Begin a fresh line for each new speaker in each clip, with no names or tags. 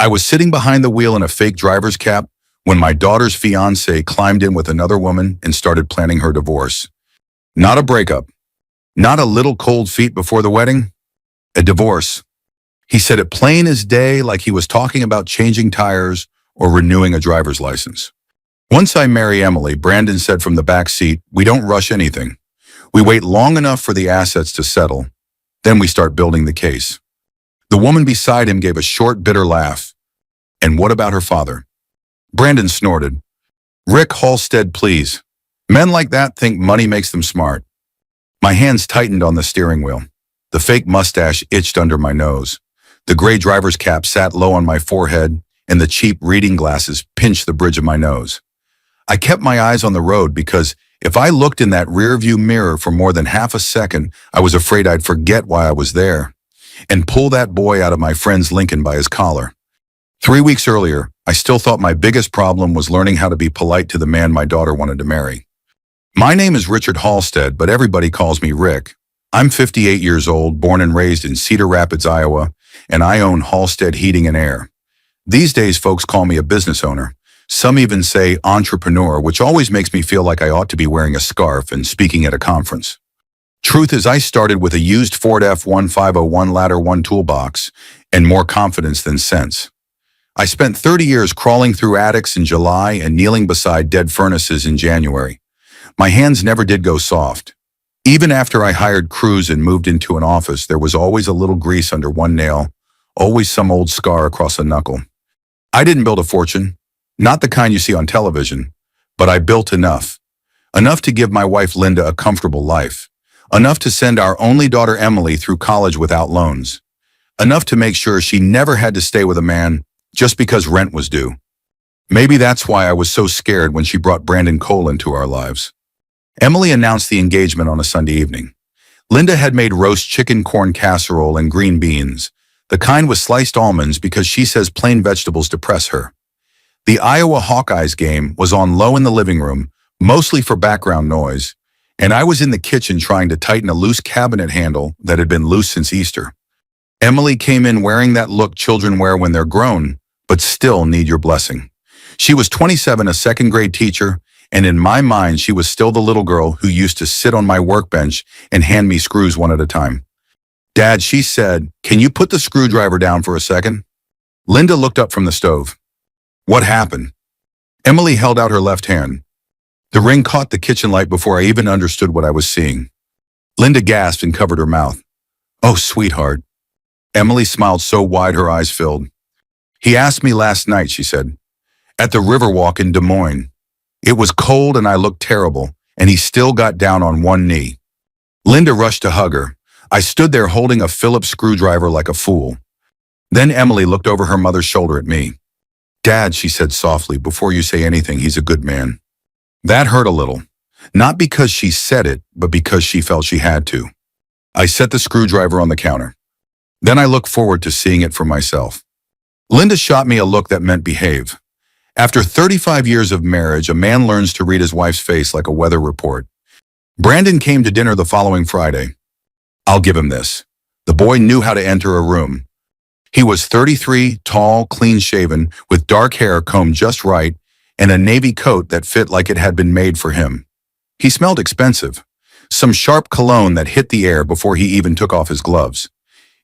I was sitting behind the wheel in a fake driver's cap when my daughter's fiancé climbed in with another woman and started planning her divorce. Not a breakup. Not a little cold feet before the wedding. A divorce. He said it plain as day, like he was talking about changing tires or renewing a driver's license. Once I marry Emily, Brandon said from the back seat, we don't rush anything. We wait long enough for the assets to settle. Then we start building the case. The woman beside him gave a short, bitter laugh. And what about her father? Brandon snorted. Rick Halstead, please. Men like that think money makes them smart. My hands tightened on the steering wheel. The fake mustache itched under my nose. The gray driver's cap sat low on my forehead, and the cheap reading glasses pinched the bridge of my nose. I kept my eyes on the road because if I looked in that rearview mirror for more than half a second, I was afraid I'd forget why I was there and pull that boy out of my friend's Lincoln by his collar. 3 weeks earlier, I still thought my biggest problem was learning how to be polite to the man my daughter wanted to marry. My name is Richard Halstead, but everybody calls me Rick. I'm 58 years old, born and raised in Cedar Rapids, Iowa, and I own Halstead Heating and Air. These days, folks call me a business owner. Some even say entrepreneur, which always makes me feel like I ought to be wearing a scarf and speaking at a conference. Truth is, I started with a used Ford F-1501 Ladder 1 toolbox and more confidence than sense. I spent 30 years crawling through attics in July and kneeling beside dead furnaces in January. My hands never did go soft. Even after I hired crews and moved into an office, there was always a little grease under one nail, always some old scar across a knuckle. I didn't build a fortune, not the kind you see on television, but I built enough. Enough to give my wife Linda a comfortable life. Enough to send our only daughter Emily through college without loans. Enough to make sure she never had to stay with a man just because rent was due. Maybe that's why I was so scared when she brought Brandon Cole into our lives. Emily announced the engagement on a Sunday evening. Linda had made roast chicken corn casserole and green beans, the kind with sliced almonds because she says plain vegetables depress her. The Iowa Hawkeyes game was on low in the living room, mostly for background noise, and I was in the kitchen trying to tighten a loose cabinet handle that had been loose since Easter. Emily came in wearing that look children wear when they're grown, but still need your blessing. She was 27, a second-grade teacher, and in my mind, she was still the little girl who used to sit on my workbench and hand me screws one at a time. Dad, she said, can you put the screwdriver down for a second? Linda looked up from the stove. What happened? Emily held out her left hand. The ring caught the kitchen light before I even understood what I was seeing. Linda gasped and covered her mouth. Oh, sweetheart. Emily smiled so wide her eyes filled. He asked me last night, she said, at the Riverwalk in Des Moines. It was cold and I looked terrible, and he still got down on one knee. Linda rushed to hug her. I stood there holding a Phillips screwdriver like a fool. Then Emily looked over her mother's shoulder at me. Dad, she said softly, before you say anything, he's a good man. That hurt a little. Not because she said it, but because she felt she had to. I set the screwdriver on the counter. Then I looked forward to seeing it for myself. Linda shot me a look that meant behave. After 35 years of marriage, a man learns to read his wife's face like a weather report. Brandon came to dinner the following Friday. I'll give him this. The boy knew how to enter a room. He was 33, tall, clean-shaven, with dark hair combed just right, and a navy coat that fit like it had been made for him. He smelled expensive. Some sharp cologne that hit the air before he even took off his gloves.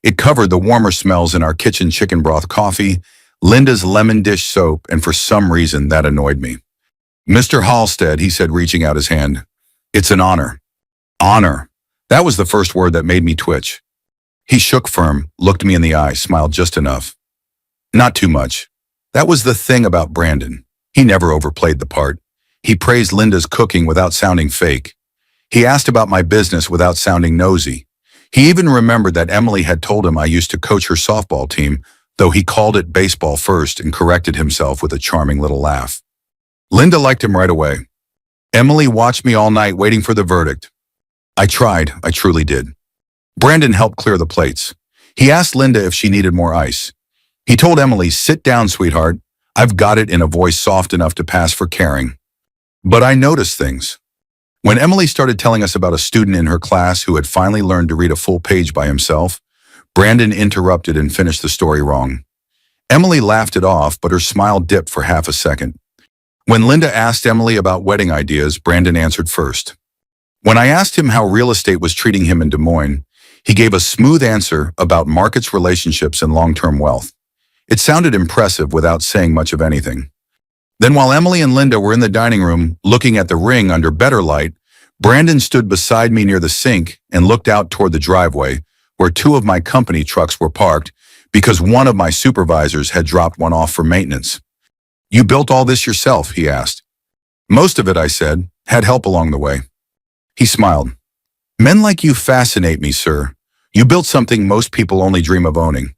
It covered the warmer smells in our kitchen chicken broth coffee, Linda's lemon dish soap, and for some reason that annoyed me. Mr. Halstead, he said, reaching out his hand. It's an honor. Honor. That was the first word that made me twitch. He shook firm, looked me in the eye, smiled just enough. Not too much. That was the thing about Brandon. He never overplayed the part. He praised Linda's cooking without sounding fake. He asked about my business without sounding nosy. He even remembered that Emily had told him I used to coach her softball team, though he called it baseball first and corrected himself with a charming little laugh. Linda liked him right away. Emily watched me all night waiting for the verdict. I tried, I truly did. Brandon helped clear the plates. He asked Linda if she needed more ice. He told Emily, sit down, sweetheart. I've got it, in a voice soft enough to pass for caring. But I noticed things. When Emily started telling us about a student in her class who had finally learned to read a full page by himself, Brandon interrupted and finished the story wrong. Emily laughed it off, but her smile dipped for half a second. When Linda asked Emily about wedding ideas, Brandon answered first. When I asked him how real estate was treating him in Des Moines, he gave a smooth answer about markets, relationships, and long-term wealth. It sounded impressive without saying much of anything. Then while Emily and Linda were in the dining room looking at the ring under better light, Brandon stood beside me near the sink and looked out toward the driveway where two of my company trucks were parked because one of my supervisors had dropped one off for maintenance. "You built all this yourself?" he asked. "Most of it," I said, "had help along the way." He smiled. "Men like you fascinate me, sir. You built something most people only dream of owning."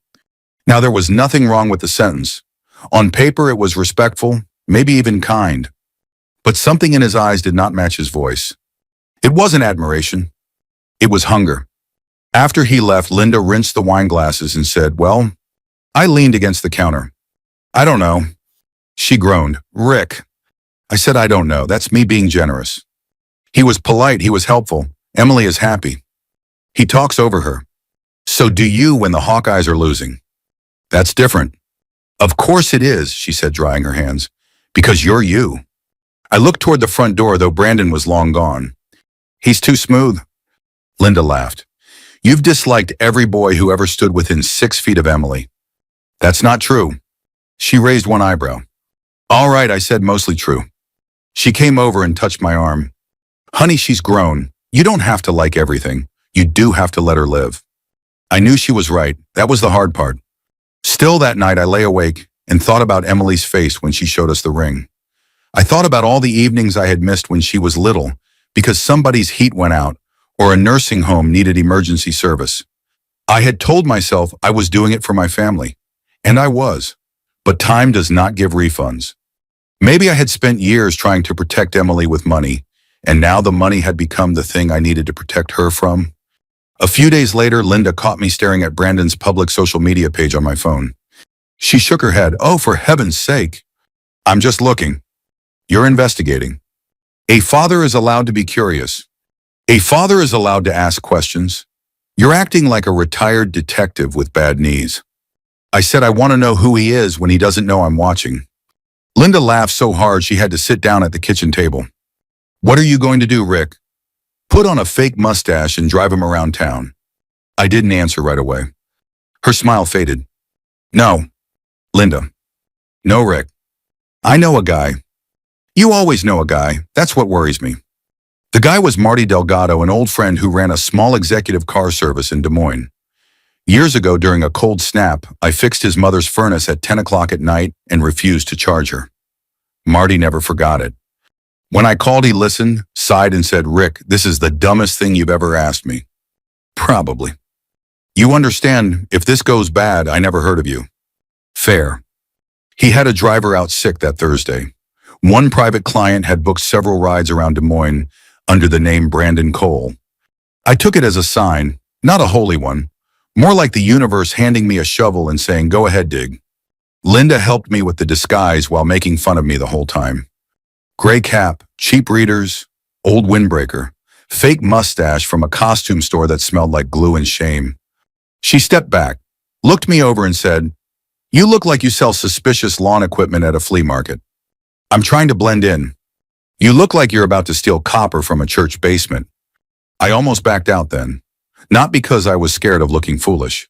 Now there was nothing wrong with the sentence. On paper it was respectful, maybe even kind. But something in his eyes did not match his voice. It wasn't admiration. It was hunger. After he left, Linda rinsed the wine glasses and said, "Well," I leaned against the counter. "I don't know." She groaned. "Rick." I said, "I don't know. That's me being generous." He was polite. He was helpful. Emily is happy. He talks over her. "So do you when the Hawkeyes are losing?" "That's different." "Of course it is," she said, drying her hands. "Because you're you." I looked toward the front door, though Brandon was long gone. "He's too smooth." Linda laughed. "You've disliked every boy who ever stood within 6 feet of Emily." "That's not true." She raised one eyebrow. "All right," I said, "mostly true." She came over and touched my arm. "Honey, she's grown. You don't have to like everything. You do have to let her live." I knew she was right. That was the hard part. Still that night I lay awake and thought about Emily's face when she showed us the ring. I thought about all the evenings I had missed when she was little because somebody's heat went out or a nursing home needed emergency service. I had told myself I was doing it for my family, and I was. But time does not give refunds. Maybe I had spent years trying to protect Emily with money, and now the money had become the thing I needed to protect her from. A few days later, Linda caught me staring at Brandon's public social media page on my phone. She shook her head. "Oh, for heaven's sake." "I'm just looking." "You're investigating." A father is allowed to be curious. A father is allowed to ask questions. You're acting like a retired detective with bad knees. I said I want to know who he is when he doesn't know I'm watching. Linda laughed so hard she had to sit down at the kitchen table. "What are you going to do, Rick?" "Put on a fake mustache and drive him around town." I didn't answer right away. Her smile faded. "No." "Linda." "No, Rick. I know a guy." "You always know a guy. That's what worries me." The guy was Marty Delgado, an old friend who ran a small executive car service in Des Moines. Years ago, during a cold snap, I fixed his mother's furnace at 10 o'clock at night and refused to charge her. Marty never forgot it. When I called, he listened, sighed, and said, "Rick, this is the dumbest thing you've ever asked me." "Probably." "You understand, if this goes bad, I never heard of you." "Fair." He had a driver out sick that Thursday. One private client had booked several rides around Des Moines under the name Brandon Cole. I took it as a sign, not a holy one, more like the universe handing me a shovel and saying, "Go ahead, dig." Linda helped me with the disguise while making fun of me the whole time. Gray cap, cheap readers, old windbreaker, fake mustache from a costume store that smelled like glue and shame. She stepped back, looked me over and said, "You look like you sell suspicious lawn equipment at a flea market." "I'm trying to blend in." "You look like you're about to steal copper from a church basement." I almost backed out then. Not because I was scared of looking foolish.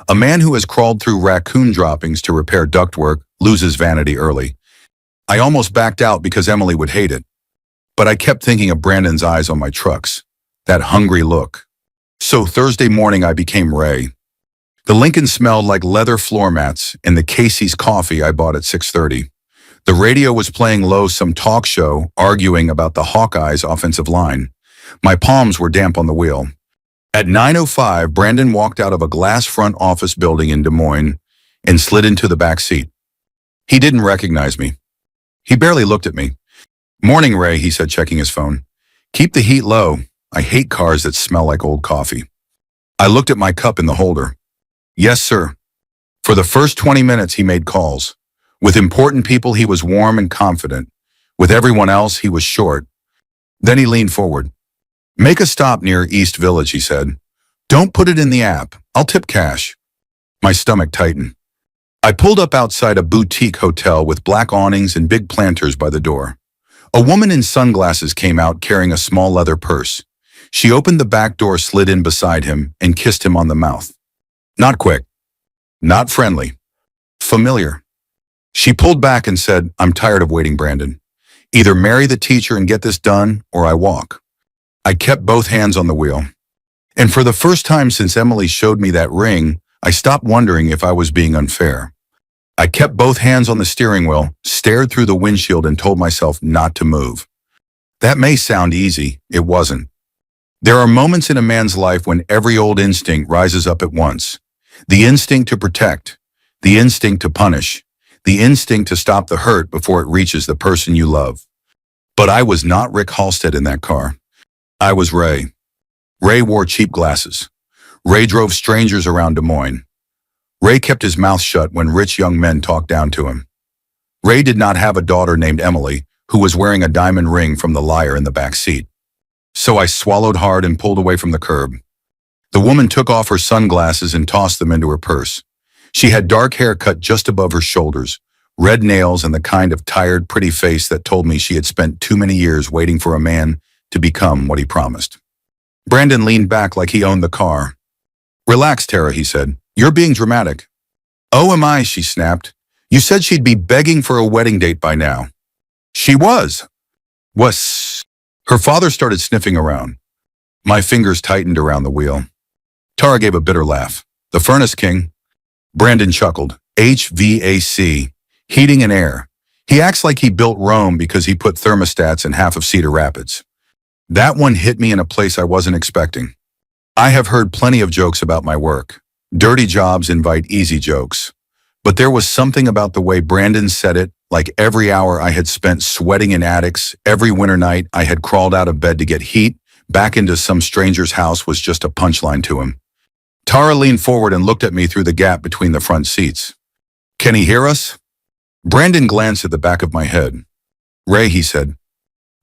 A man who has crawled through raccoon droppings to repair ductwork loses vanity early. I almost backed out because Emily would hate it. But I kept thinking of Brandon's eyes on my trucks, that hungry look. So Thursday morning I became Ray. The Lincoln smelled like leather floor mats and the Casey's coffee I bought at 6:30. The radio was playing low some talk show arguing about the Hawkeyes' offensive line. My palms were damp on the wheel. At 9:05, Brandon walked out of a glass front office building in Des Moines and slid into the back seat. He didn't recognize me. He barely looked at me. "Morning, Ray," he said, checking his phone. "Keep the heat low. I hate cars that smell like old coffee." I looked at my cup in the holder. "Yes, sir." For the first 20 minutes, he made calls. With important people, he was warm and confident. With everyone else, he was short. Then he leaned forward. "Make a stop near East Village," he said. "Don't put it in the app. I'll tip cash." My stomach tightened. I pulled up outside a boutique hotel with black awnings and big planters by the door. A woman in sunglasses came out carrying a small leather purse. She opened the back door, slid in beside him, and kissed him on the mouth. Not quick. Not friendly. Familiar. She pulled back and said, "I'm tired of waiting, Brandon. Either marry the teacher and get this done, or I walk." I kept both hands on the wheel. And for the first time since Emily showed me that ring, I stopped wondering if I was being unfair. I kept both hands on the steering wheel, stared through the windshield, and told myself not to move. That may sound easy. It wasn't. There are moments in a man's life when every old instinct rises up at once. The instinct to protect, the instinct to punish, the instinct to stop the hurt before it reaches the person you love. But I was not Rick Halstead in that car. I was Ray. Ray wore cheap glasses. Ray drove strangers around Des Moines. Ray kept his mouth shut when rich young men talked down to him. Ray did not have a daughter named Emily, who was wearing a diamond ring from the liar in the back seat. So I swallowed hard and pulled away from the curb. The woman took off her sunglasses and tossed them into her purse. She had dark hair cut just above her shoulders, red nails, and the kind of tired, pretty face that told me she had spent too many years waiting for a man to become what he promised. Brandon leaned back like he owned the car. "Relax, Tara," he said. "You're being dramatic." "Oh, am I?" she snapped. "You said she'd be begging for a wedding date by now." "She was." "Was." Her father started sniffing around. My fingers tightened around the wheel. Tara gave a bitter laugh. "The Furnace King." Brandon chuckled. HVAC. Heating and air. He acts like he built Rome because he put thermostats in half of Cedar Rapids. That one hit me in a place I wasn't expecting. I have heard plenty of jokes about my work. Dirty jobs invite easy jokes. But there was something about the way Brandon said it, like every hour I had spent sweating in attics, every winter night I had crawled out of bed to get heat, back into some stranger's house, was just a punchline to him. Tara leaned forward and looked at me through the gap between the front seats. "Can he hear us?" Brandon glanced at the back of my head. "Ray," he said.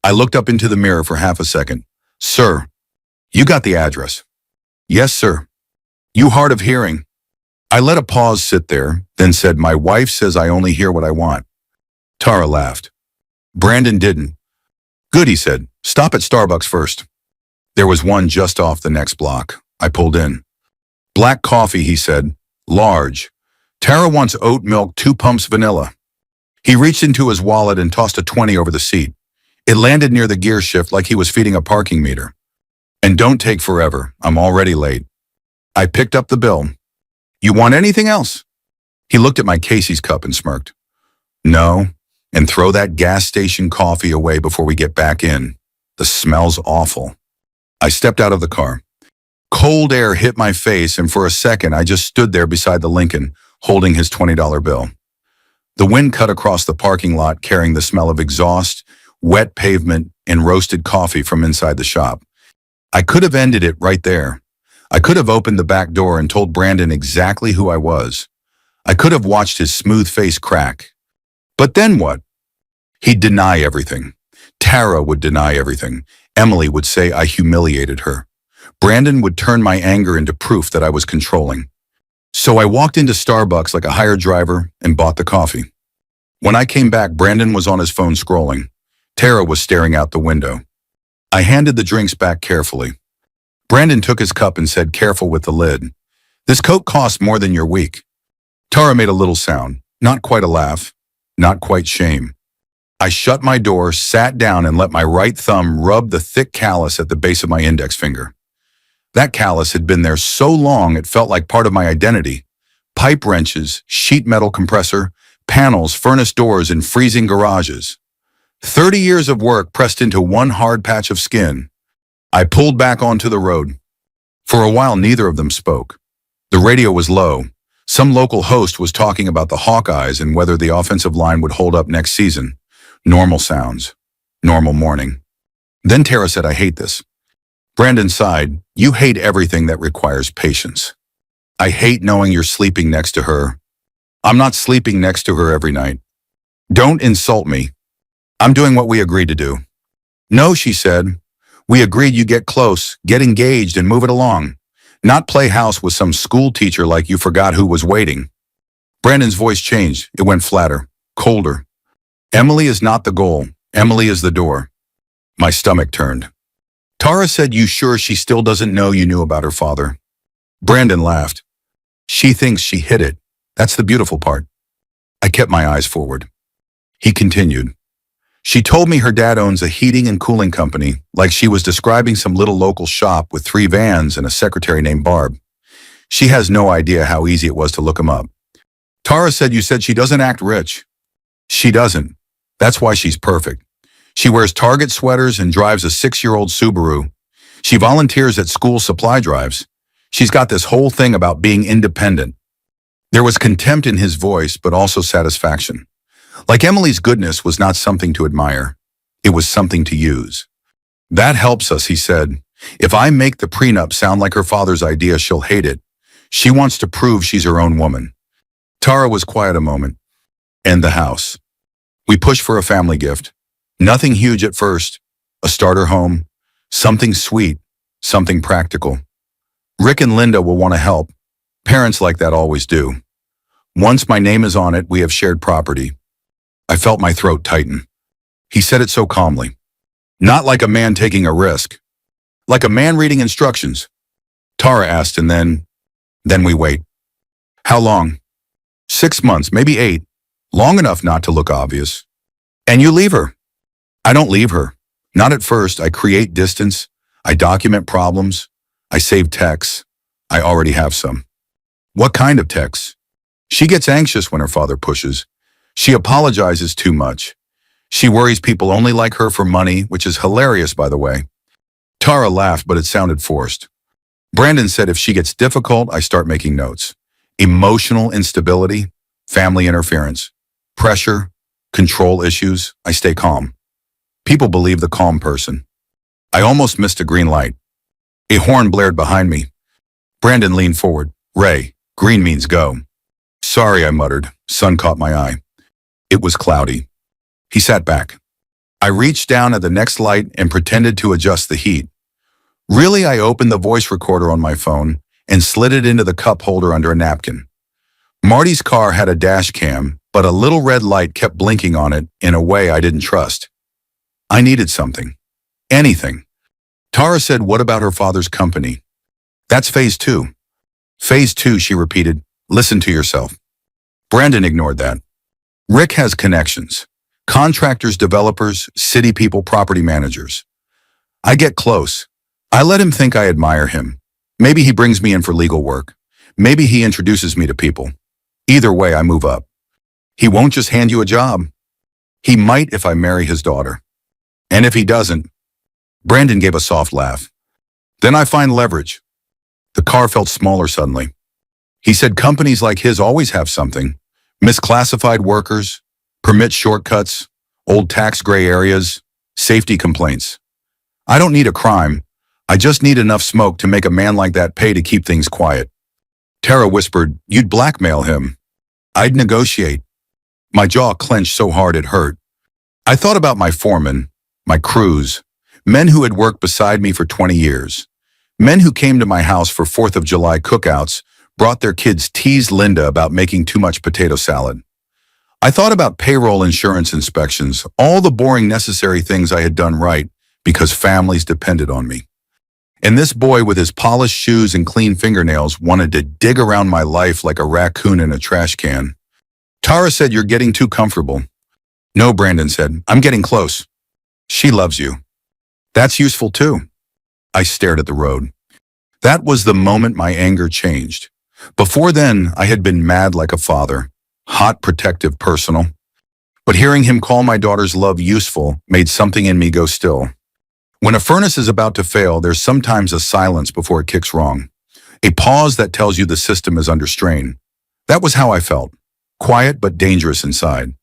I looked up into the mirror for half a second. "Sir, you got the address." "Yes, sir." "You hard of hearing?" I let a pause sit there, then said, "My wife says I only hear what I want." Tara laughed. Brandon didn't. "Good," he said. "Stop at Starbucks first." There was one just off the next block. I pulled in. "Black coffee," he said. "Large. Tara wants oat milk, 2 pumps vanilla." He reached into his wallet and tossed a 20 over the seat. It landed near the gear shift like he was feeding a parking meter. "And don't take forever. I'm already late." I picked up the bill. "You want anything else?" He looked at my Casey's cup and smirked. "No, and throw that gas station coffee away before we get back in. The smell's awful." I stepped out of the car. Cold air hit my face, and for a second I just stood there beside the Lincoln, holding his $20 bill. The wind cut across the parking lot, carrying the smell of exhaust, wet pavement, and roasted coffee from inside the shop. I could have ended it right there. I could have opened the back door and told Brandon exactly who I was. I could have watched his smooth face crack. But then what? He'd deny everything. Tara would deny everything. Emily would say I humiliated her. Brandon would turn my anger into proof that I was controlling. So I walked into Starbucks like a hired driver and bought the coffee. When I came back, Brandon was on his phone scrolling. Tara was staring out the window. I handed the drinks back carefully. Brandon took his cup and said, "Careful with the lid. This Coke costs more than your week." Tara made a little sound, not quite a laugh, not quite shame. I shut my door, sat down, and let my right thumb rub the thick callus at the base of my index finger. That callus had been there so long it felt like part of my identity. Pipe wrenches, sheet metal compressor, panels, furnace doors, and freezing garages. 30 years of work pressed into one hard patch of skin. I pulled back onto the road. For a while, neither of them spoke. The radio was low. Some local host was talking about the Hawkeyes and whether the offensive line would hold up next season. Normal sounds. Normal morning. Then Tara said, "I hate this." Brandon sighed. "You hate everything that requires patience." "I hate knowing you're sleeping next to her." "I'm not sleeping next to her every night." "Don't insult me. I'm doing what we agreed to do." "No," she said. "We agreed you get close, get engaged, and move it along. Not play house with some school teacher like you forgot who was waiting." Brandon's voice changed. It went flatter, colder. Emily is not the goal. Emily is the door. My stomach turned. Tara said, "You sure she still doesn't know you knew about her father?" Brandon laughed. "She thinks she hid it. That's the beautiful part." I kept my eyes forward. He continued. "She told me her dad owns a heating and cooling company, like she was describing some little local shop with 3 vans and a secretary named Barb. She has no idea how easy it was to look him up." Tara said, "You said she doesn't act rich." "She doesn't. That's why she's perfect. She wears Target sweaters and drives a 6-year-old Subaru. She volunteers at school supply drives. She's got this whole thing about being independent." There was contempt in his voice, but also satisfaction. Like Emily's goodness was not something to admire. It was something to use. "That helps us," he said. "If I make the prenup sound like her father's idea, she'll hate it. She wants to prove she's her own woman." Tara was quiet a moment. "And the house. We pushed for a family gift. Nothing huge at first. A starter home. Something sweet. Something practical. Rick and Linda will want to help. Parents like that always do. Once my name is on it, we have shared property." I felt my throat tighten. He said it so calmly. Not like a man taking a risk. Like a man reading instructions. Tara asked, and then we wait. "How long?" 6 months, maybe 8. Long enough not to look obvious. "And you leave her?" "I don't leave her. Not at first. I create distance. I document problems. I save texts. I already have some." "What kind of texts?" "She gets anxious when her father pushes. She apologizes too much. She worries people only like her for money, which is hilarious, by the way." Tara laughed, but it sounded forced. Brandon said, "If she gets difficult, I start making notes. Emotional instability, family interference, pressure, control issues, I stay calm." People believe the calm person. I almost missed a green light. A horn blared behind me. Brandon leaned forward. "Ray, green means go." "Sorry," I muttered. Sun caught my eye. It was cloudy. He sat back. I reached down at the next light and pretended to adjust the heat. Really, I opened the voice recorder on my phone and slid it into the cup holder under a napkin. Marty's car had a dash cam, but a little red light kept blinking on it in a way I didn't trust. I needed something. Anything. Tara said, "What about her father's company?" "That's phase 2. "Phase 2, she repeated. "Listen to yourself." Brandon ignored that. "Rick has connections. Contractors, developers, city people, property managers. I get close. I let him think I admire him. Maybe he brings me in for legal work. Maybe he introduces me to people. Either way, I move up. He won't just hand you a job. He might if I marry his daughter. And if he doesn't..." Brandon gave a soft laugh. "Then I find leverage." The car felt smaller suddenly. He said companies like his always have something. Misclassified workers, permit shortcuts, old tax gray areas, safety complaints. I don't need a crime. I just need enough smoke to make a man like that pay to keep things quiet. Tara whispered, "You'd blackmail him." "I'd negotiate." My jaw clenched so hard it hurt. I thought about my foreman, my crews, men who had worked beside me for 20 years. Men who came to my house for 4th of July cookouts, brought their kids, teased Linda about making too much potato salad. I thought about payroll, insurance inspections, all the boring necessary things I had done right because families depended on me. And this boy with his polished shoes and clean fingernails wanted to dig around my life like a raccoon in a trash can. Tara said, "You're getting too comfortable." "No," Brandon said, "I'm getting close." "She loves you." "That's useful too." I stared at the road. That was the moment my anger changed. Before then, I had been mad like a father, hot, protective, personal. But hearing him call my daughter's love useful made something in me go still. When a furnace is about to fail, there's sometimes a silence before it kicks wrong. A pause that tells you the system is under strain. That was how I felt, quiet but dangerous inside.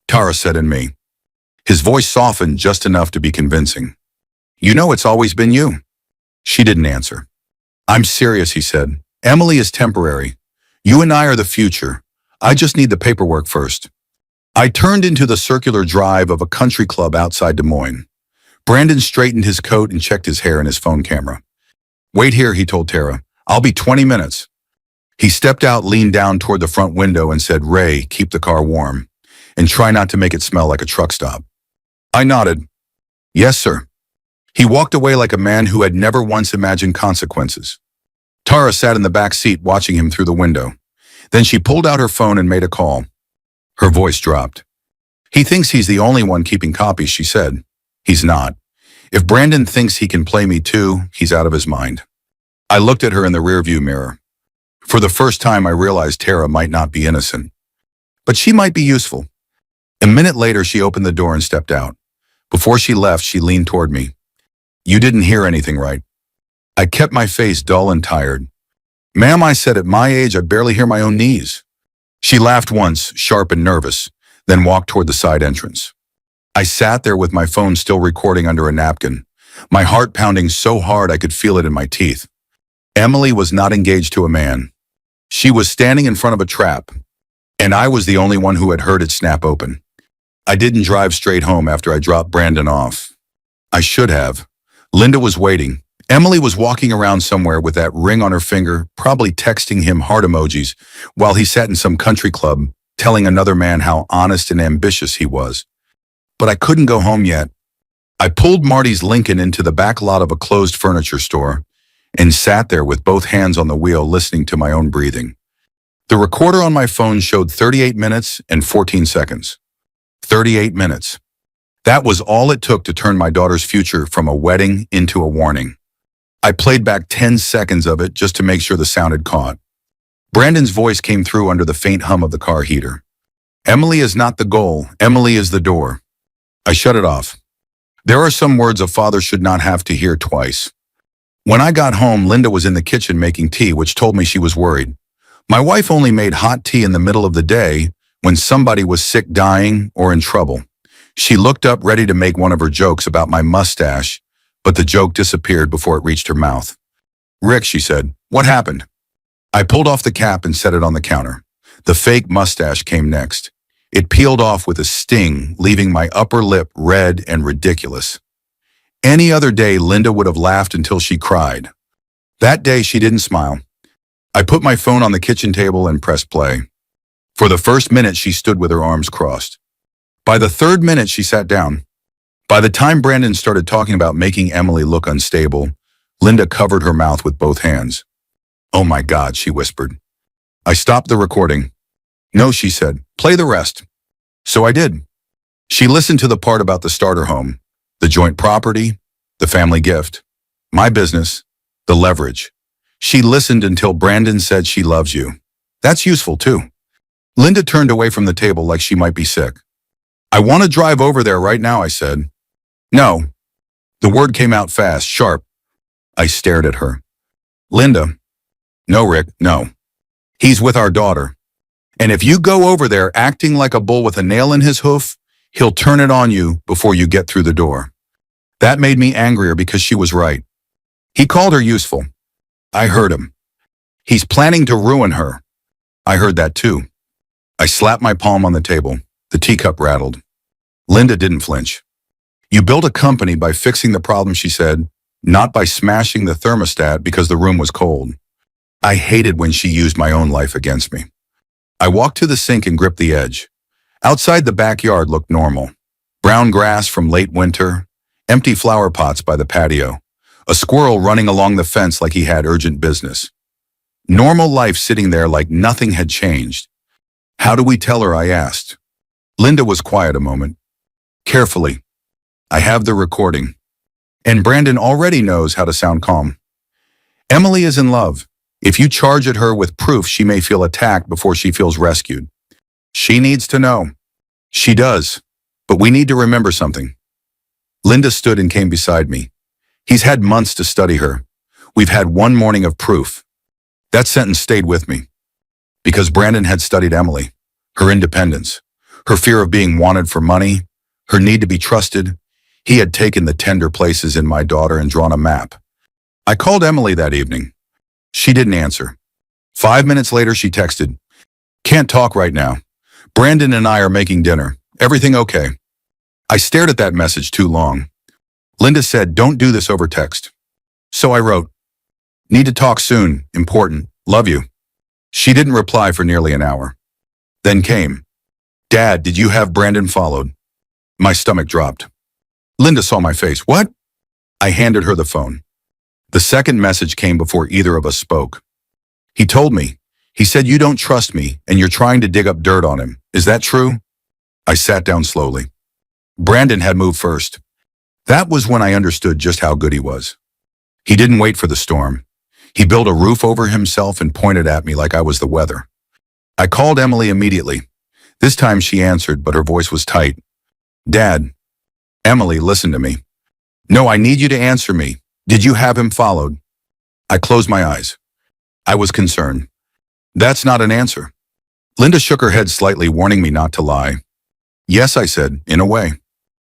Tara said in me. His voice softened just enough to be convincing. "You know it's always been you." She didn't answer. "I'm serious," he said. "Emily is temporary. You and I are the future. I just need the paperwork first." I turned into the circular drive of a country club outside Des Moines. Brandon straightened his coat and checked his hair and his phone camera. "Wait here," he told Tara. "I'll be 20 minutes. He stepped out, leaned down toward the front window and said, "Ray, keep the car warm and try not to make it smell like a truck stop." I nodded. "Yes, sir." He walked away like a man who had never once imagined consequences. Tara sat in the back seat watching him through the window. Then she pulled out her phone and made a call. Her voice dropped. "He thinks he's the only one keeping copies," she said. "He's not. If Brandon thinks he can play me too, he's out of his mind." I looked at her in the rearview mirror. For the first time, I realized Tara might not be innocent. But she might be useful. A minute later, she opened the door and stepped out. Before she left, she leaned toward me. "You didn't hear anything, right?" I kept my face dull and tired. "Ma'am," I said, "at my age, I barely hear my own knees." She laughed once, sharp and nervous, then walked toward the side entrance. I sat there with my phone still recording under a napkin, my heart pounding so hard I could feel it in my teeth. Emily was not engaged to a man. She was standing in front of a trap, and I was the only one who had heard it snap open. I didn't drive straight home after I dropped Brandon off. I should have. Linda was waiting. Emily was walking around somewhere with that ring on her finger, probably texting him heart emojis, while he sat in some country club, telling another man how honest and ambitious he was. But I couldn't go home yet. I pulled Marty's Lincoln into the back lot of a closed furniture store and sat there with both hands on the wheel listening to my own breathing. The recorder on my phone showed 38 minutes and 14 seconds. 38 minutes. That was all it took to turn my daughter's future from a wedding into a warning. I played back 10 seconds of it just to make sure the sound had caught. Brandon's voice came through under the faint hum of the car heater. "Emily is not the goal. Emily is the door." I shut it off. There are some words a father should not have to hear twice. When I got home, Linda was in the kitchen making tea, which told me she was worried. My wife only made hot tea in the middle of the day when somebody was sick, dying, or in trouble. She looked up ready to make one of her jokes about my mustache, but the joke disappeared before it reached her mouth. "Rick," she said, "what happened?" I pulled off the cap and set it on the counter. The fake mustache came next. It peeled off with a sting, leaving my upper lip red and ridiculous. Any other day, Linda would have laughed until she cried. That day, she didn't smile. I put my phone on the kitchen table and pressed play. For the first minute, she stood with her arms crossed. By the third minute, she sat down. By the time Brandon started talking about making Emily look unstable, Linda covered her mouth with both hands. "Oh my God," she whispered. I stopped the recording. "No," she said, "play the rest." So I did. She listened to the part about the starter home, the joint property, the family gift, my business, the leverage. She listened until Brandon said she loves you. That's useful too. Linda turned away from the table like she might be sick. "I want to drive over there right now," I said. "No." The word came out fast, sharp. I stared at her. "Linda." "No, Rick, no. He's with our daughter. And if you go over there acting like a bull with a nail in his hoof, he'll turn it on you before you get through the door." That made me angrier because she was right. He called her useful. I heard him. He's planning to ruin her. I heard that too. I slapped my palm on the table. The teacup rattled. Linda didn't flinch. "You built a company by fixing the problem," she said, "not by smashing the thermostat because the room was cold." I hated when she used my own life against me. I walked to the sink and gripped the edge. Outside, the backyard looked normal. Brown grass from late winter, empty flower pots by the patio, a squirrel running along the fence like he had urgent business. Normal life sitting there like nothing had changed. "How do we tell her?" I asked. Linda was quiet a moment. "Carefully. I have the recording. And Brandon already knows how to sound calm. Emily is in love. If you charge at her with proof, she may feel attacked before she feels rescued. She needs to know." "She does. But we need to remember something." Linda stood and came beside me. "He's had months to study her. We've had one morning of proof." That sentence stayed with me. Because Brandon had studied Emily, her independence, her fear of being wanted for money, her need to be trusted. He had taken the tender places in my daughter and drawn a map. I called Emily that evening. She didn't answer. 5 minutes later, she texted, "Can't talk right now. Brandon and I are making dinner. Everything okay?" I stared at that message too long. Linda said, "Don't do this over text." So I wrote, "Need to talk soon. Important. Love you." She didn't reply for nearly an hour. Then came, "Dad, did you have Brandon followed?" My stomach dropped. Linda saw my face. "What?" I handed her the phone. The second message came before either of us spoke. "He told me. He said you don't trust me and you're trying to dig up dirt on him. Is that true?" I sat down slowly. Brandon had moved first. That was when I understood just how good he was. He didn't wait for the storm. He built a roof over himself and pointed at me like I was the weather. I called Emily immediately. This time she answered, but her voice was tight. "Dad." "Emily, listen to me." "No, I need you to answer me. Did you have him followed?" I closed my eyes. I was concerned. "That's not an answer." Linda shook her head slightly, warning me not to lie. "Yes," I said, "in a way."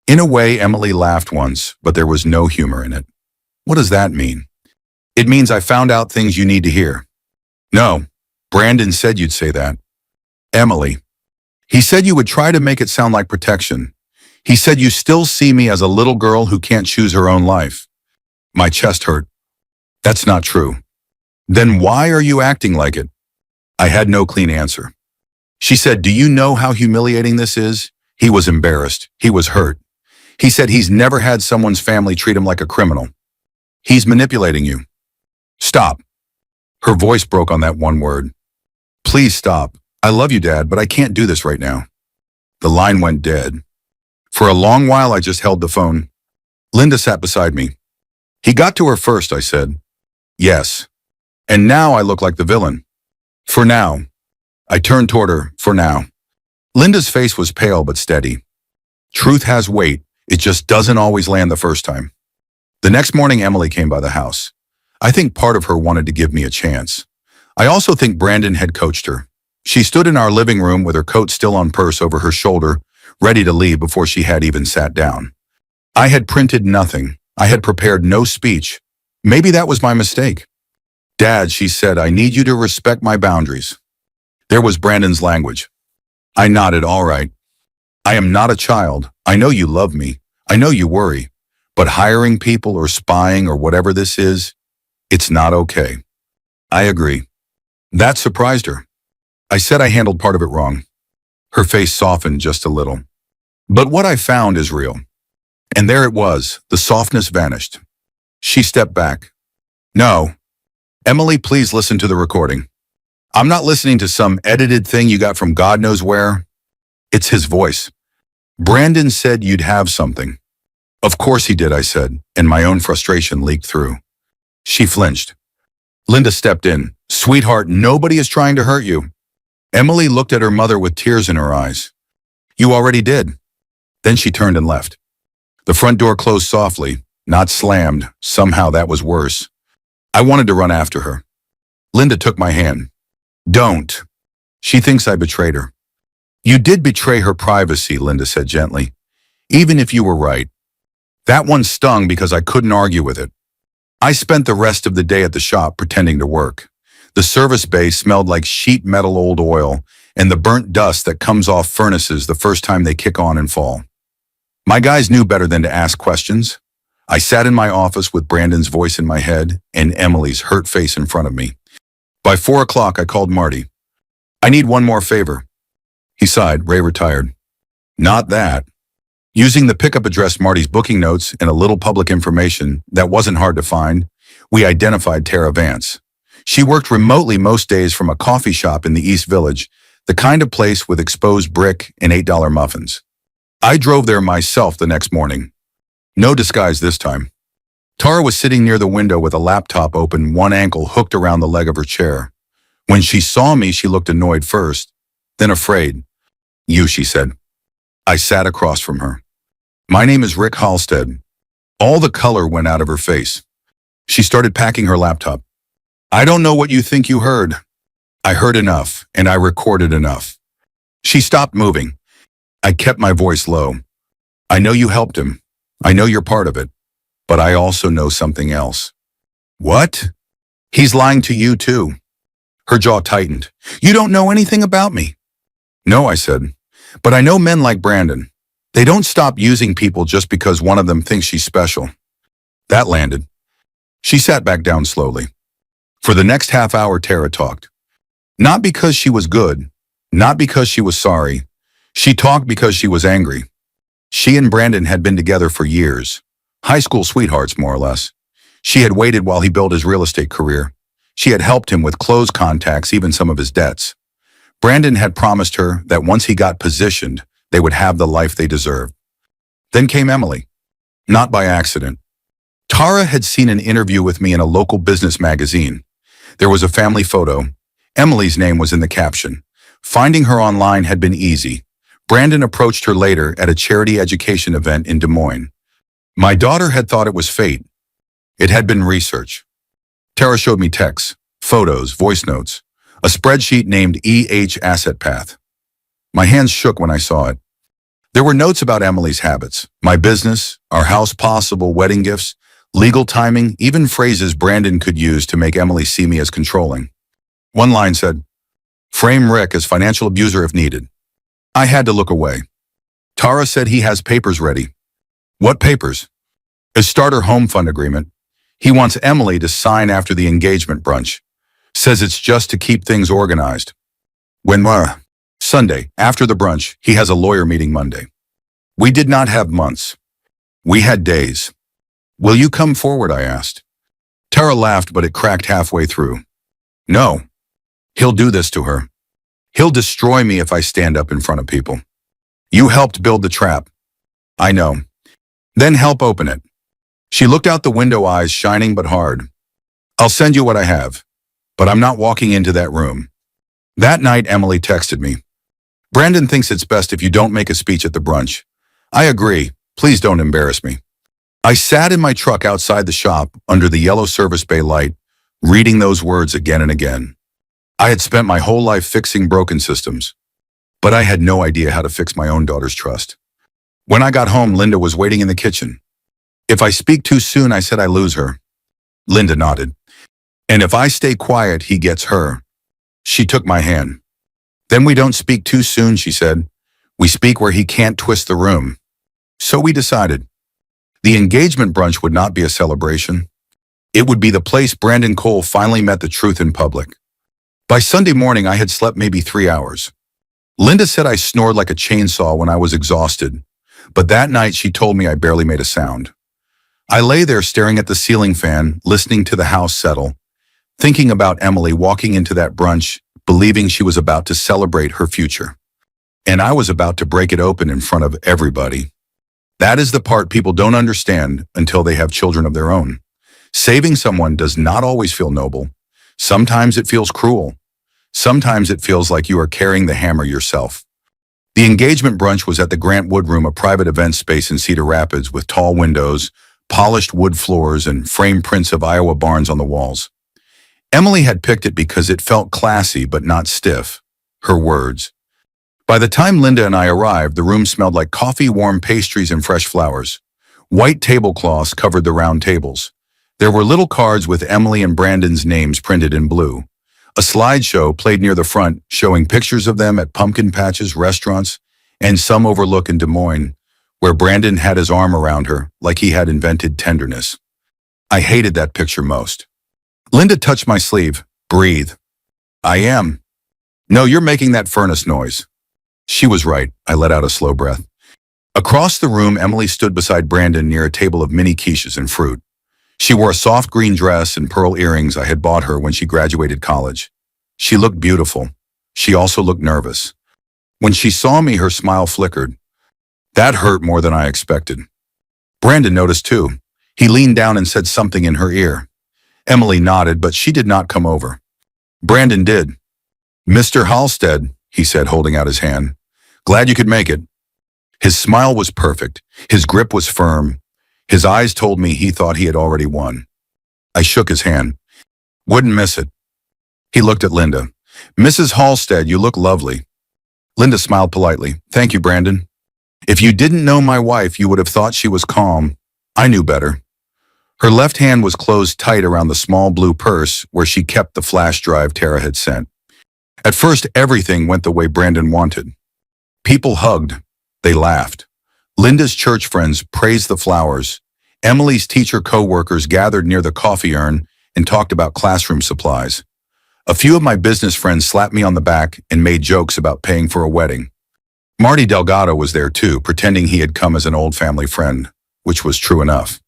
In a way, Emily laughed once, but there was no humor in it. "What does that mean?" "It means I found out things you need to hear." "No, Brandon said you'd say that." "Emily, he said you would try to make it sound like protection. He said you still see me as a little girl who can't choose her own life." My chest hurt. "That's not true." "Then why are you acting like it?" I had no clean answer. She said, "Do you know how humiliating this is?" He was embarrassed. He was hurt. He said he's never had someone's family treat him like a criminal. "He's manipulating you." "Stop." Her voice broke on that one word. "Please stop. I love you, Dad, but I can't do this right now." The line went dead. For a long while, I just held the phone. Linda sat beside me. "He got to her first," I said. "Yes. And now I look like the villain." "For now." I turned toward her. "For now." Linda's face was pale but steady. Truth has weight. It just doesn't always land the first time. The next morning, Emily came by the house. I think part of her wanted to give me a chance. I also think Brandon had coached her. She stood in our living room with her coat still on purse over her shoulder, ready to leave before she had even sat down. I had printed nothing. I had prepared no speech. Maybe that was my mistake. "Dad," she said, "I need you to respect my boundaries." There was Brandon's language. I nodded. "All right. I am not a child. I know you love me. I know you worry. But hiring people or spying or whatever this is, it's not okay." "I agree." That surprised her. I said I handled part of it wrong. Her face softened just a little. "But what I found is real." And there it was. The softness vanished. She stepped back. "No. Emily, please listen to the recording. I'm not listening to some edited thing you got from God knows where. It's his voice. Brandon said you'd have something." "Of course he did," I said, and my own frustration leaked through. She flinched. Linda stepped in. "Sweetheart, nobody is trying to hurt you." Emily looked at her mother with tears in her eyes. "You already did." Then she turned and left. The front door closed softly, not slammed. Somehow that was worse. I wanted to run after her. Linda took my hand. "Don't. She thinks I betrayed her." "You did betray her privacy," Linda said gently. "Even if you were right." That one stung because I couldn't argue with it. I spent the rest of the day at the shop pretending to work. The service bay smelled like sheet metal old oil and the burnt dust that comes off furnaces the first time they kick on and fall. My guys knew better than to ask questions. I sat in my office with Brandon's voice in my head and Emily's hurt face in front of me. By 4 o'clock, I called Marty. "I need one more favor." He sighed. "Ray retired." "Not that." Using the pickup address, Marty's booking notes, and a little public information that wasn't hard to find, we identified Tara Vance. She worked remotely most days from a coffee shop in the East Village, the kind of place with exposed brick and $8 muffins. I drove there myself the next morning. No disguise this time. Tara was sitting near the window with a laptop open, one ankle hooked around the leg of her chair. When she saw me, she looked annoyed first, then afraid. "You," she said. I sat across from her. "My name is Rick Halstead." All the color went out of her face. She started packing her laptop. "I don't know what you think you heard." "I heard enough, and I recorded enough." She stopped moving. I kept my voice low. "I know you helped him. I know you're part of it. But I also know something else." "What?" "He's lying to you too." Her jaw tightened. "You don't know anything about me." "No," I said. "But I know men like Brandon. They don't stop using people just because one of them thinks she's special." That landed. She sat back down slowly. For the next half hour, Tara talked. Not because she was good, not because she was sorry. She talked because she was angry. She and Brandon had been together for years. High school sweethearts, more or less. She had waited while he built his real estate career. She had helped him with close contacts, even some of his debts. Brandon had promised her that once he got positioned, they would have the life they deserved. Then came Emily. Not by accident. Tara had seen an interview with me in a local business magazine. There was a family photo. Emily's name was in the caption. Finding her online had been easy. Brandon approached her later at a charity education event in Des Moines. My daughter had thought it was fate. It had been research. Tara showed me texts, photos, voice notes, a spreadsheet named Asset Path. My hands shook when I saw it. There were notes about Emily's habits, my business, our house, possible wedding gifts, legal timing, even phrases Brandon could use to make Emily see me as controlling. One line said, "Frame Rick as financial abuser if needed." I had to look away. Tara said he has papers ready. What papers? A starter home fund agreement. He wants Emily to sign after the engagement brunch. Says it's just to keep things organized. Sunday, after the brunch, he has a lawyer meeting Monday. We did not have months. We had days. Will you come forward, I asked. Tara laughed, but it cracked halfway through. No. He'll do this to her. He'll destroy me if I stand up in front of people. You helped build the trap. I know. Then help open it. She looked out the window, eyes shining but hard. I'll send you what I have, but I'm not walking into that room. That night, Emily texted me. Brandon thinks it's best if you don't make a speech at the brunch. I agree. Please don't embarrass me. I sat in my truck outside the shop under the yellow service bay light, reading those words again and again. I had spent my whole life fixing broken systems, but I had no idea how to fix my own daughter's trust. When I got home, Linda was waiting in the kitchen. If I speak too soon, I said I lose her. Linda nodded. And if I stay quiet, he gets her. She took my hand. Then we don't speak too soon, she said. We speak where he can't twist the room. So we decided. The engagement brunch would not be a celebration. It would be the place Brandon Cole finally met the truth in public. By Sunday morning, I had slept maybe 3 hours. Linda said I snored like a chainsaw when I was exhausted, but that night she told me I barely made a sound. I lay there staring at the ceiling fan, listening to the house settle, thinking about Emily walking into that brunch, believing she was about to celebrate her future. And I was about to break it open in front of everybody. That is the part people don't understand until they have children of their own. Saving someone does not always feel noble. Sometimes it feels cruel. Sometimes it feels like you are carrying the hammer yourself. The engagement brunch was at the Grant Wood Room, a private event space in Cedar Rapids with tall windows, polished wood floors, and framed prints of Iowa barns on the walls. Emily had picked it because it felt classy but not stiff. Her words. By the time Linda and I arrived, the room smelled like coffee, warm pastries, and fresh flowers. White tablecloths covered the round tables. There were little cards with Emily and Brandon's names printed in blue. A slideshow played near the front, showing pictures of them at pumpkin patches, restaurants, and some overlook in Des Moines, where Brandon had his arm around her like he had invented tenderness. I hated that picture most. Linda touched my sleeve. Breathe. I am. No, you're making that furnace noise. She was right. I let out a slow breath. Across the room, Emily stood beside Brandon near a table of mini quiches and fruit. She wore a soft green dress and pearl earrings I had bought her when she graduated college. She looked beautiful. She also looked nervous. When she saw me, her smile flickered. That hurt more than I expected. Brandon noticed too. He leaned down and said something in her ear. Emily nodded, but she did not come over. Brandon did. Mr. Halstead, he said, holding out his hand. Glad you could make it. His smile was perfect. His grip was firm. His eyes told me he thought he had already won. I shook his hand. Wouldn't miss it. He looked at Linda. Mrs. Halstead, you look lovely. Linda smiled politely. Thank you, Brandon. If you didn't know my wife, you would have thought she was calm. I knew better. Her left hand was closed tight around the small blue purse where she kept the flash drive Tara had sent. At first, everything went the way Brandon wanted. People hugged. They laughed. Linda's church friends praised the flowers. Emily's teacher co-workers gathered near the coffee urn and talked about classroom supplies. A few of my business friends slapped me on the back and made jokes about paying for a wedding. Marty Delgado was there too, pretending he had come as an old family friend, which was true enough.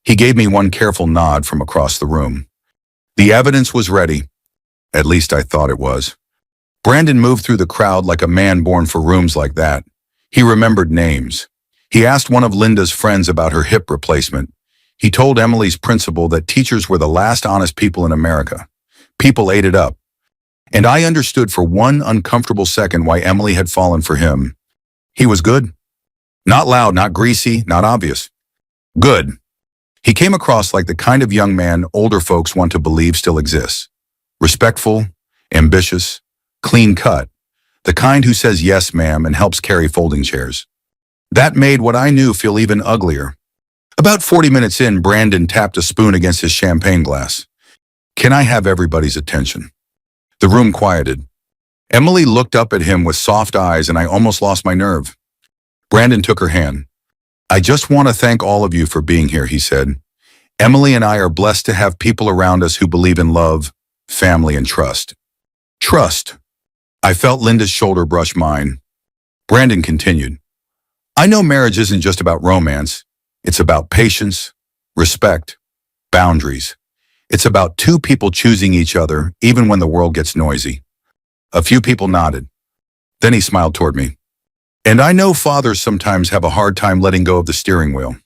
He gave me one careful nod from across the room. The evidence was ready. At least I thought it was. Brandon moved through the crowd like a man born for rooms like that. He remembered names. He asked one of Linda's friends about her hip replacement. He told Emily's principal that teachers were the last honest people in America. People ate it up. And I understood for one uncomfortable second why Emily had fallen for him. He was good. Not loud, not greasy, not obvious. Good. He came across like the kind of young man older folks want to believe still exists. Respectful, ambitious, clean cut. The kind who says yes, ma'am, and helps carry folding chairs. That made what I knew feel even uglier. About 40 minutes in, Brandon tapped a spoon against his champagne glass. Can I have everybody's attention? The room quieted. Emily looked up at him with soft eyes and I almost lost my nerve. Brandon took her hand. I just want to thank all of you for being here, he said. Emily and I are blessed to have people around us who believe in love, family, and trust. Trust. I felt Linda's shoulder brush mine. Brandon continued. I know marriage isn't just about romance. It's about patience, respect, boundaries. It's about two people choosing each other, even when the world gets noisy. A few people nodded. Then he smiled toward me. And I know fathers sometimes have a hard time letting go of the steering wheel.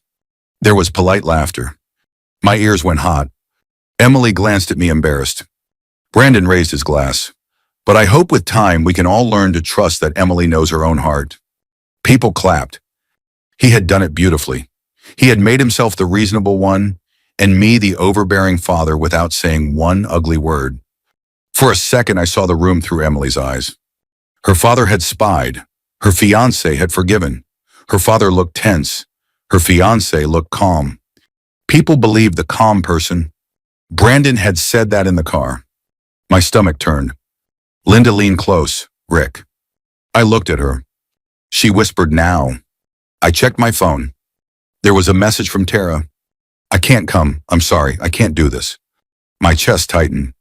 There was polite laughter. My ears went hot. Emily glanced at me embarrassed. Brandon raised his glass. But I hope with time we can all learn to trust that Emily knows her own heart. People clapped. He had done it beautifully. He had made himself the reasonable one, and me the overbearing father without saying one ugly word. For a second I saw the room through Emily's eyes. Her father had spied. Her fiancé had forgiven. Her father looked tense. Her fiancé looked calm. People believed the calm person. Brandon had said that in the car. My stomach turned. Linda leaned close. Rick. I looked at her. She whispered, now. I checked my phone. There was a message from Tara. I can't come. I'm sorry. I can't do this. My chest tightened.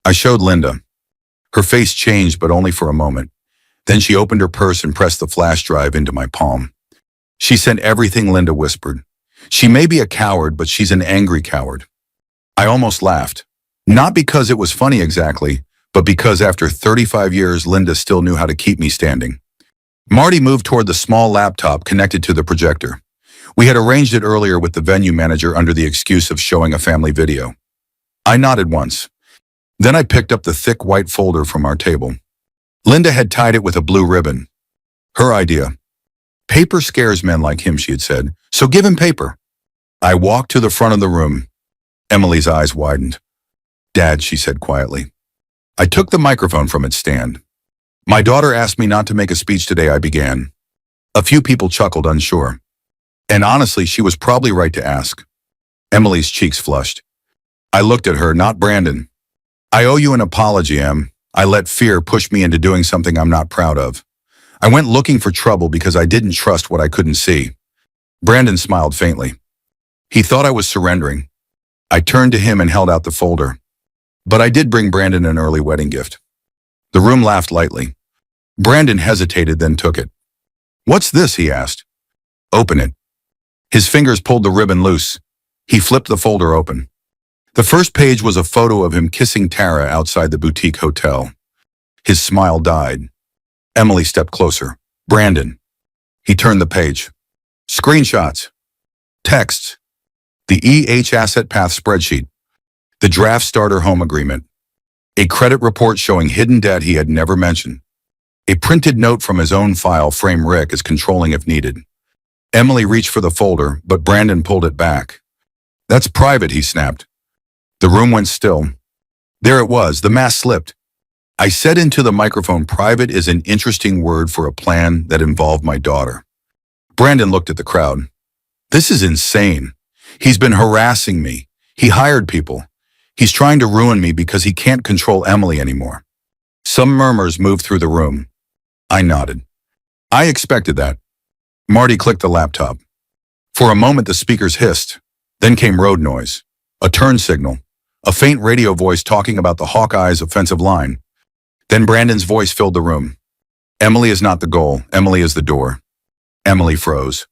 I showed Linda. Her face changed, but only for a moment. Then she opened her purse and pressed the flash drive into my palm. She sent everything, Linda whispered. She may be a coward, but she's an angry coward. I almost laughed. Not because it was funny exactly, but because after 35 years, Linda still knew how to keep me standing. Marty moved toward the small laptop connected to the projector. We had arranged it earlier with the venue manager under the excuse of showing a family video. I nodded once. Then I picked up the thick white folder from our table. Linda had tied it with a blue ribbon. Her idea. Paper scares men like him, she had said, so give him paper. I walked to the front of the room. Emily's eyes widened. Dad, she said quietly. I took the microphone from its stand. My daughter asked me not to make a speech today, I began. A few people chuckled, unsure. And honestly, she was probably right to ask. Emily's cheeks flushed. I looked at her, not Brandon. I owe you an apology, Em. I let fear push me into doing something I'm not proud of. I went looking for trouble because I didn't trust what I couldn't see. Brandon smiled faintly. He thought I was surrendering. I turned to him and held out the folder. But I did bring Brandon an early wedding gift. The room laughed lightly. Brandon hesitated, then took it. What's this? He asked. Open it. His fingers pulled the ribbon loose. He flipped the folder open. The first page was a photo of him kissing Tara outside the boutique hotel. His smile died. Emily stepped closer. Brandon. He turned the page. Screenshots. Texts. The EH Asset Path spreadsheet. The draft starter home agreement. A credit report showing hidden debt he had never mentioned. A printed note from his own file frame Rick as controlling if needed. Emily reached for the folder, but Brandon pulled it back. That's private, he snapped. The room went still. There it was, the mask slipped. I said into the microphone, private is an interesting word for a plan that involved my daughter. Brandon looked at the crowd. This is insane. He's been harassing me. He hired people. He's trying to ruin me because he can't control Emily anymore. Some murmurs moved through the room. I nodded. I expected that. Marty clicked the laptop. For a moment the speakers hissed. Then came road noise. A turn signal. A faint radio voice talking about the Hawkeyes' offensive line. Then Brandon's voice filled the room. Emily is not the goal. Emily is the door. Emily froze.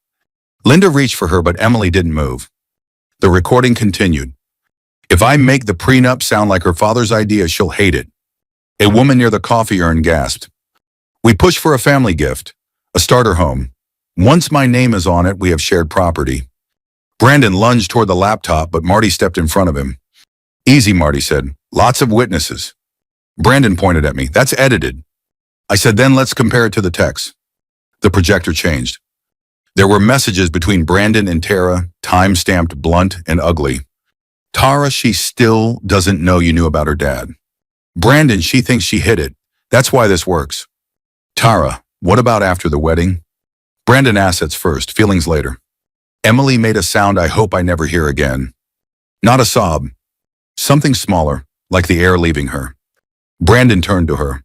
Linda reached for her, but Emily didn't move. The recording continued. If I make the prenup sound like her father's idea, she'll hate it. A woman near the coffee urn gasped. We push for a family gift, a starter home. Once my name is on it, we have shared property. Brandon lunged toward the laptop, but Marty stepped in front of him. Easy, Marty said. Lots of witnesses. Brandon pointed at me. That's edited. I said, then let's compare it to the text. The projector changed. There were messages between Brandon and Tara, time-stamped blunt and ugly. Tara, she still doesn't know you knew about her dad. Brandon, she thinks she hid it. That's why this works. Tara, what about after the wedding? Brandon, assets first, feelings later. Emily made a sound I hope I never hear again. Not a sob. Something smaller, like the air leaving her. Brandon turned to her.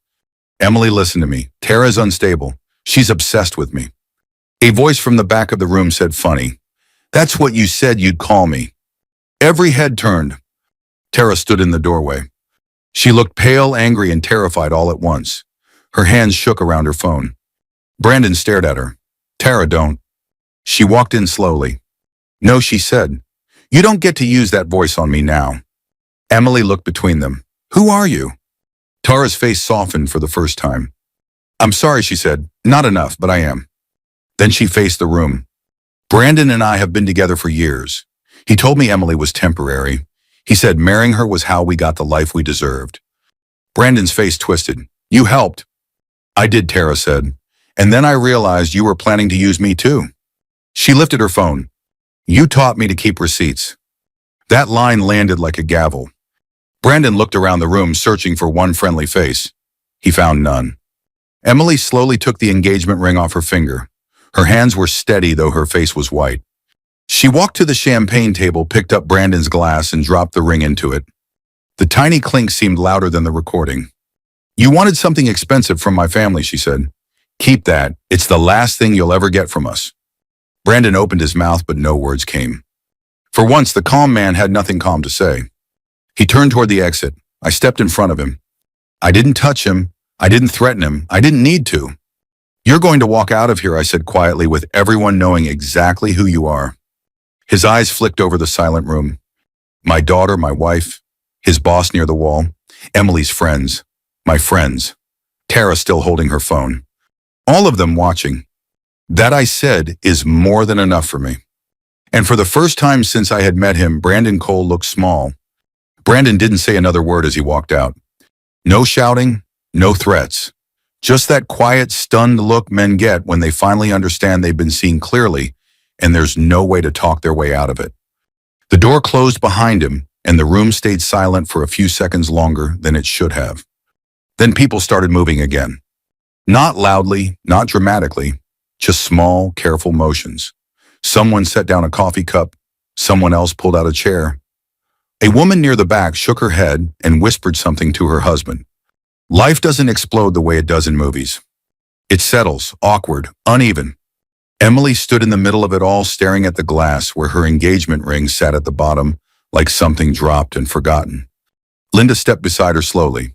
Emily, listen to me. Tara's unstable. She's obsessed with me. A voice from the back of the room said, funny. That's what you said you'd call me. Every head turned. Tara stood in the doorway. She looked pale, angry, and terrified all at once. Her hands shook around her phone. Brandon stared at her. Tara, don't. She walked in slowly. No, she said. You don't get to use that voice on me now. Emily looked between them. Who are you? Tara's face softened for the first time. I'm sorry, she said. Not enough, but I am. Then she faced the room. Brandon and I have been together for years. He told me Emily was temporary. He said marrying her was how we got the life we deserved. Brandon's face twisted. You helped. I did, Tara said. And then I realized you were planning to use me too. She lifted her phone. You taught me to keep receipts. That line landed like a gavel. Brandon looked around the room, searching for one friendly face. He found none. Emily slowly took the engagement ring off her finger. Her hands were steady, though her face was white. She walked to the champagne table, picked up Brandon's glass, and dropped the ring into it. The tiny clink seemed louder than the recording. You wanted something expensive from my family, she said. Keep that. It's the last thing you'll ever get from us. Brandon opened his mouth, but no words came. For once, the calm man had nothing calm to say. He turned toward the exit. I stepped in front of him. I didn't touch him. I didn't threaten him. I didn't need to. You're going to walk out of here, I said quietly, with everyone knowing exactly who you are. His eyes flicked over the silent room. My daughter, my wife, his boss near the wall, Emily's friends, my friends, Tara still holding her phone. All of them watching. That, I said, is more than enough for me. And for the first time since I had met him, Brandon Cole looked small. Brandon didn't say another word as he walked out. No shouting, no threats. Just that quiet, stunned look men get when they finally understand they've been seen clearly and there's no way to talk their way out of it. The door closed behind him and the room stayed silent for a few seconds longer than it should have. Then people started moving again. Not loudly, not dramatically, just small, careful motions. Someone set down a coffee cup. Someone else pulled out a chair. A woman near the back shook her head and whispered something to her husband. Life doesn't explode the way it does in movies. It settles, awkward, uneven. Emily stood in the middle of it all, staring at the glass where her engagement ring sat at the bottom, like something dropped and forgotten. Linda stepped beside her slowly.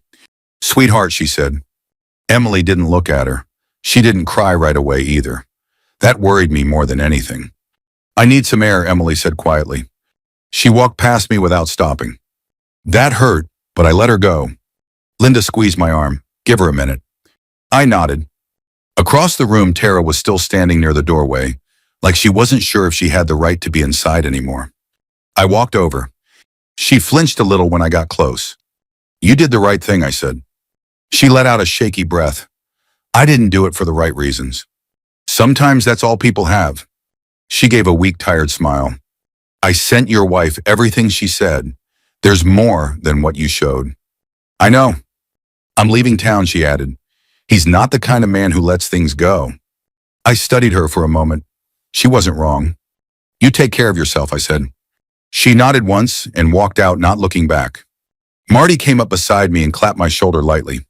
Sweetheart, she said. Emily didn't look at her. She didn't cry right away either. That worried me more than anything. I need some air, Emily said quietly. She walked past me without stopping. That hurt, but I let her go. Linda squeezed my arm. Give her a minute. I nodded. Across the room, Tara was still standing near the doorway, like she wasn't sure if she had the right to be inside anymore. I walked over. She flinched a little when I got close. You did the right thing, I said. She let out a shaky breath. I didn't do it for the right reasons. Sometimes that's all people have. She gave a weak, tired smile. I sent your wife everything she said. There's more than what you showed. I know. I'm leaving town, she added. He's not the kind of man who lets things go. I studied her for a moment. She wasn't wrong. You take care of yourself, I said. She nodded once and walked out, not looking back. Marty came up beside me and clapped my shoulder lightly.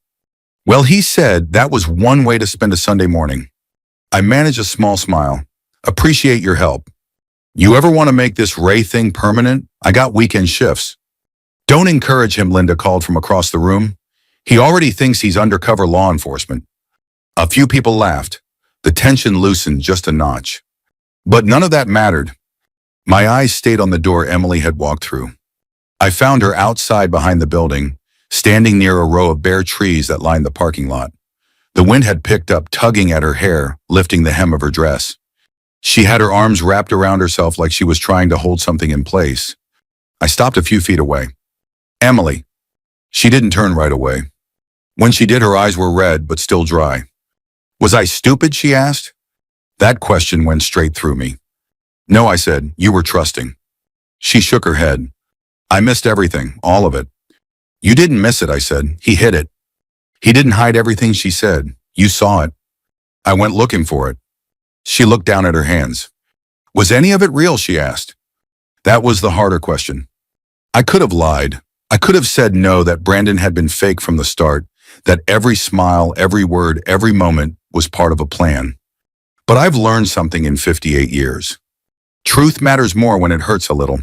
Well, he said that was one way to spend a Sunday morning. I managed a small smile. Appreciate your help. You ever want to make this Ray thing permanent? I got weekend shifts. Don't encourage him, Linda called from across the room. He already thinks he's undercover law enforcement. A few people laughed. The tension loosened just a notch. But none of that mattered. My eyes stayed on the door Emily had walked through. I found her outside behind the building, standing near a row of bare trees that lined the parking lot. The wind had picked up, tugging at her hair, lifting the hem of her dress. She had her arms wrapped around herself like she was trying to hold something in place. I stopped a few feet away. Emily. She didn't turn right away. When she did, her eyes were red but still dry. Was I stupid, she asked? That question went straight through me. No, I said, you were trusting. She shook her head. I missed everything, all of it. You didn't miss it, I said. He hid it. He didn't hide everything, she said. You saw it. I went looking for it. She looked down at her hands. Was any of it real, she asked. That was the harder question. I could have lied. I could have said no, that Brandon had been fake from the start, that every smile, every word, every moment was part of a plan. But I've learned something in 58 years. Truth matters more when it hurts a little.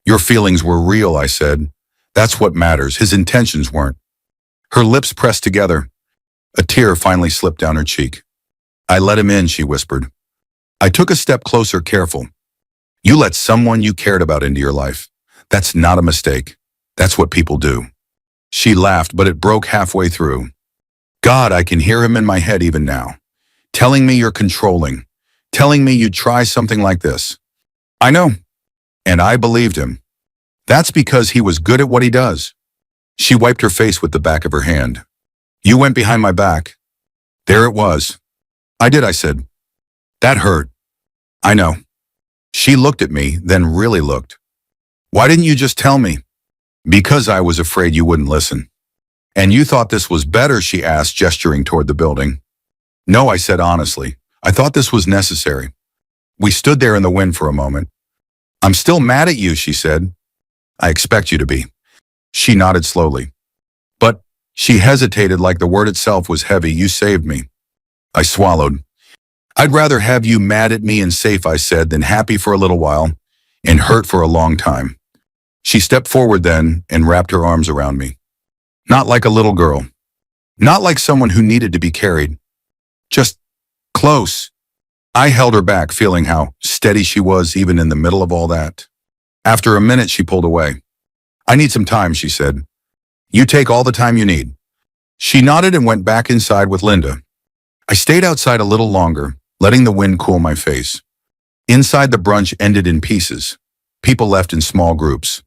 Your feelings were real, I said. That's what matters. His intentions weren't. Her lips pressed together. A tear finally slipped down her cheek. I let him in, she whispered. I took a step closer, careful. You let someone you cared about into your life. That's not a mistake. That's what people do. She laughed, but it broke halfway through. God, I can hear him in my head even now. Telling me you're controlling. Telling me you'd try something like this. I know. And I believed him. That's because he was good at what he does. She wiped her face with the back of her hand. You went behind my back. There it was. I did, I said. That hurt. I know. She looked at me, then really looked. Why didn't you just tell me? Because I was afraid you wouldn't listen. And you thought this was better, she asked, gesturing toward the building. No, I said honestly. I thought this was necessary. We stood there in the wind for a moment. I'm still mad at you, she said. I expect you to be. She nodded slowly. But she hesitated like the word itself was heavy. You saved me. I swallowed. I'd rather have you mad at me and safe, I said, than happy for a little while and hurt for a long time. She stepped forward then and wrapped her arms around me. Not like a little girl. Not like someone who needed to be carried. Just close. I held her back, feeling how steady she was even in the middle of all that. After a minute, she pulled away. I need some time, she said. You take all the time you need. She nodded and went back inside with Linda. I stayed outside a little longer, letting the wind cool my face. Inside, the brunch ended in pieces. People left in small groups.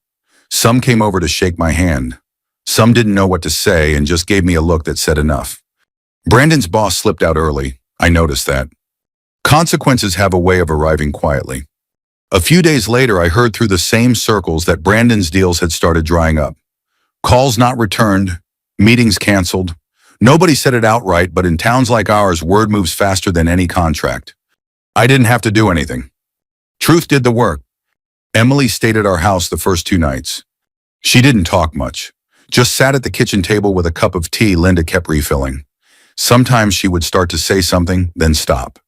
Some came over to shake my hand. Some didn't know what to say and just gave me a look that said enough. Brandon's boss slipped out early. I noticed that. Consequences have a way of arriving quietly. A few days later, I heard through the same circles that Brandon's deals had started drying up. Calls not returned, meetings canceled. Nobody said it outright, but in towns like ours, word moves faster than any contract. I didn't have to do anything. Truth did the work. Emily stayed at our house the first 2 nights. She didn't talk much, just sat at the kitchen table with a cup of tea Linda kept refilling. Sometimes she would start to say something, then stop.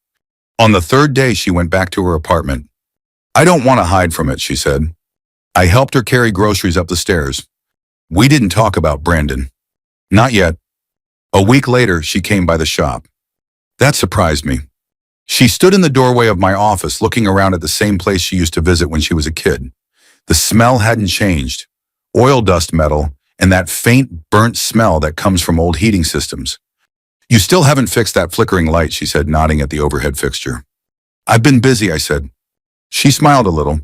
On the 3rd day, she went back to her apartment. I don't want to hide from it, she said. I helped her carry groceries up the stairs. We didn't talk about Brandon. Not yet. A week later, she came by the shop. That surprised me. She stood in the doorway of my office, looking around at the same place she used to visit when she was a kid. The smell hadn't changed. Oil dust metal, and that faint, burnt smell that comes from old heating systems. You still haven't fixed that flickering light, she said, nodding at the overhead fixture. I've been busy, I said. She smiled a little.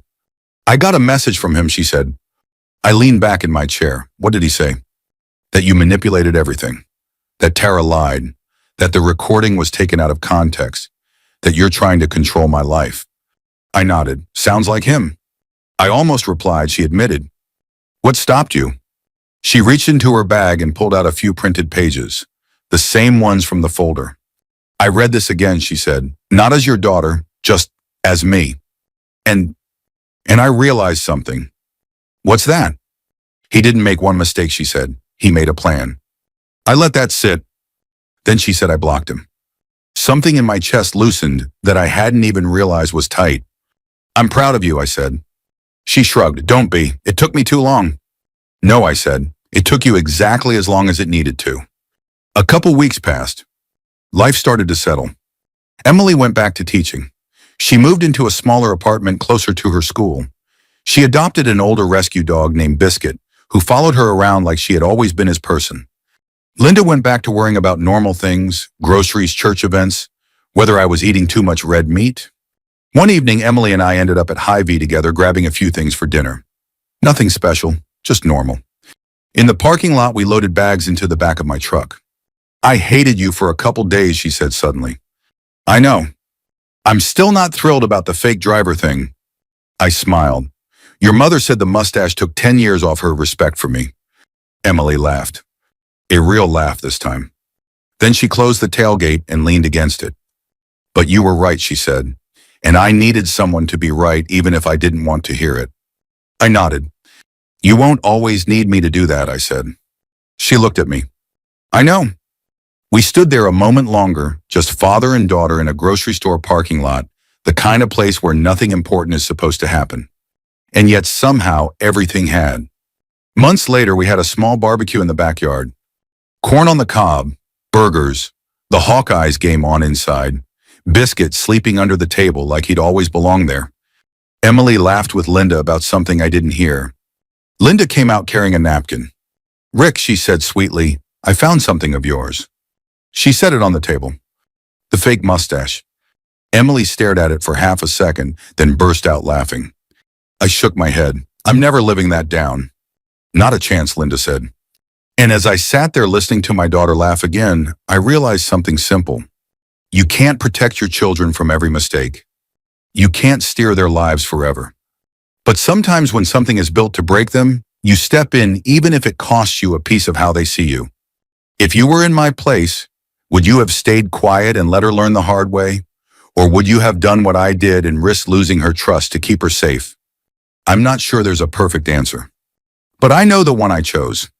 I got a message from him, she said. I leaned back in my chair. What did he say? That you manipulated everything. That Tara lied. That the recording was taken out of context. That you're trying to control my life. I nodded. Sounds like him. I almost replied, she admitted. What stopped you? She reached into her bag and pulled out a few printed pages. The same ones from the folder. I read this again, she said. Not as your daughter, just as me. And I realized something. What's that? He didn't make one mistake, she said. He made a plan. I let that sit. Then she said I blocked him. Something in my chest loosened that I hadn't even realized was tight. I'm proud of you, I said. She shrugged. Don't be. It took me too long. No, I said. It took you exactly as long as it needed to. A couple weeks passed. Life started to settle. Emily went back to teaching. She moved into a smaller apartment closer to her school. She adopted an older rescue dog named Biscuit, who followed her around like she had always been his person. Linda went back to worrying about normal things, groceries, church events, whether I was eating too much red meat. One evening, Emily and I ended up at Hy-Vee together grabbing a few things for dinner. Nothing special, just normal. In the parking lot, we loaded bags into the back of my truck. I hated you for a couple days, she said suddenly. I know. I'm still not thrilled about the fake driver thing. I smiled. Your mother said the mustache took 10 years off her respect for me. Emily laughed. A real laugh this time. Then she closed the tailgate and leaned against it. But you were right, she said. And I needed someone to be right even if I didn't want to hear it. I nodded. You won't always need me to do that, I said. She looked at me. I know. We stood there a moment longer, just father and daughter in a grocery store parking lot, the kind of place where nothing important is supposed to happen. And yet somehow everything had. Months later, we had a small barbecue in the backyard. Corn on the cob, burgers, the Hawkeyes game on inside, Biscuit sleeping under the table like he'd always belonged there. Emily laughed with Linda about something I didn't hear. Linda came out carrying a napkin. Rick, she said sweetly, I found something of yours. She set it on the table. The fake mustache. Emily stared at it for half a second, then burst out laughing. I shook my head. I'm never living that down. Not a chance, Linda said. And as I sat there listening to my daughter laugh again, I realized something simple. You can't protect your children from every mistake. You can't steer their lives forever. But sometimes when something is built to break them, you step in even if it costs you a piece of how they see you. If you were in my place, would you have stayed quiet and let her learn the hard way? Or would you have done what I did and risked losing her trust to keep her safe? I'm not sure there's a perfect answer. But I know the one I chose.